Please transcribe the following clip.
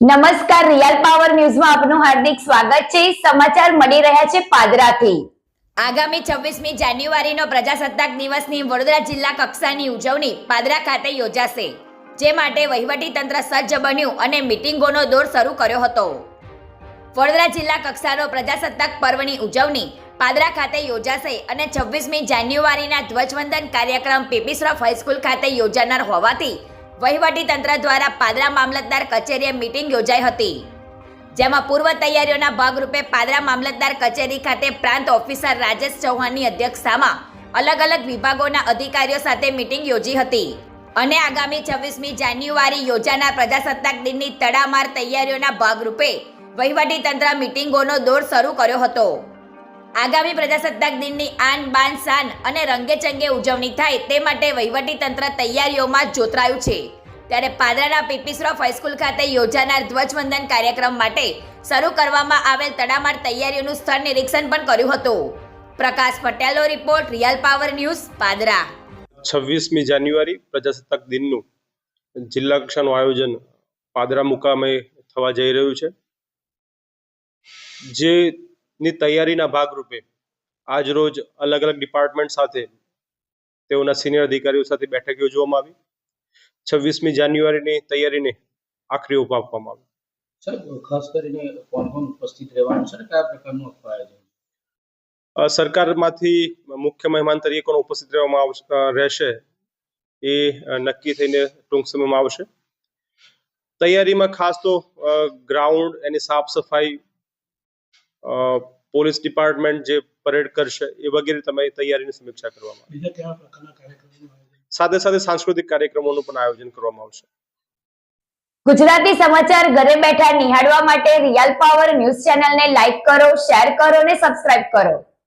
નમસ્કાર, real power ન્યૂઝમાં આપનું હાર્દિક સ્વાગત છે। સમાચાર મળી રહ્યા છે પાદરાથી। આગામી 26મી જાન્યુઆરીનો પ્રજાસત્તાક દિવસની વડોદરા જિલ્લા કક્ષાની ઉજવણી પાદરા ખાતે યોજાશે, જે માટે વહીવટી તંત્ર સજ્જ બન્યું અને મીટિંગોનો દોર શરૂ કર્યો હતો। વડોદરા જિલ્લા કક્ષાનો પ્રજાસત્તાક પર્વની ઉજવણી પાદરા ખાતે યોજાશે અને 26મી જાન્યુઆરીના ધ્વજવંદન કાર્યક્રમ પીપી શ્રોફ હાઈસ્કૂલ ખાતે યોજાનાર હોવાથી વહીવટી તંત્ર દ્વારા પાદરા મામલતદાર કચેરીએ મીટિંગ યોજાઈ હતી, જેમાં પૂર્વ તૈયારીઓના ભાગરૂપે પાદરા મામલતદાર કચેરી ખાતે પ્રાંત ઓફિસર રાજેશ ચૌહાણની અધ્યક્ષતામાં અલગ અલગ વિભાગોના અધિકારીઓ સાથે મીટિંગ યોજી હતી અને આગામી 26મી જાન્યુઆરી યોજાનાર પ્રજાસત્તાક દિનની તડામાર તૈયારીઓના ભાગરૂપે વહીવટી તંત્ર મીટિંગોનો દોર શરૂ કર્યો હતો। આગામી પ્રજાસત્તાક દિનની આન બાન શાન અને રંગેચંગે ઉજવણી થાય તે માટે વહીવટી તંત્ર તૈયારીઓમાં જોતરાયું છે। ત્યારે પાદરાના પીપી શ્રોફ હાઈસ્કૂલ ખાતે યોજાનાર ધ્વજવંદન કાર્યક્રમ માટે શરૂ કરવામાં આવેલ તડામાર તૈયારીઓનું સ્થળ નિરીક્ષણ પણ કર્યું હતું। પ્રકાશ પટેલનો report, real power news, Padra. 26મી જાન્યુઆરી પ્રજાસત્તાક દિનનું જિલ્લા કક્ષાનું આયોજન પાદરા મુકામે થવા જઈ રહ્યું છે, જેની તૈયારીના ભાગરૂપે આજ રોજ અલગ અલગ ડિપાર્ટમેન્ટ સાથે તેઓના સિનિયર અધિકારીઓ સાથે બેઠક યોજવામાં આવી। 26મી જાન્યુઆરીની તૈયારીને આખરી ઓપ આપવામાં આવ્યો। સર, ખાસ કરીને કોણ ઉપસ્થિત રહેવાનું છે, કયા પ્રકારનું આયોજન? સરકારમાંથી મુખ્ય મહેમાન તરીકે કોણ ઉપસ્થિત રહેશે એ નક્કી થઈને ટૂંક સમયમાં આવશે। તૈયારીમાં ખાસ તો ગ્રાઉન્ડ, એની સાફ સફાઈ, પોલીસ ડિપાર્ટમેન્ટ જે પરેડ કરશે એ વગેરે તમારી તૈયારીની સમીક્ષા કરવામાં આવે। બીજા કેવા પ્રકારના કાર્યક્રમો? સાથે સાથે સાંસ્કૃતિક કાર્યક્રમોનું પણ આયોજન કરવામાં આવશે। ગુજરાતી સમાચાર ઘરે બેઠા નિહાળવા માટે રિયલ પાવર ન્યૂઝ ચેનલને લાઈક કરો, શેર કરો અને સબસ્ક્રાઇબ કરો।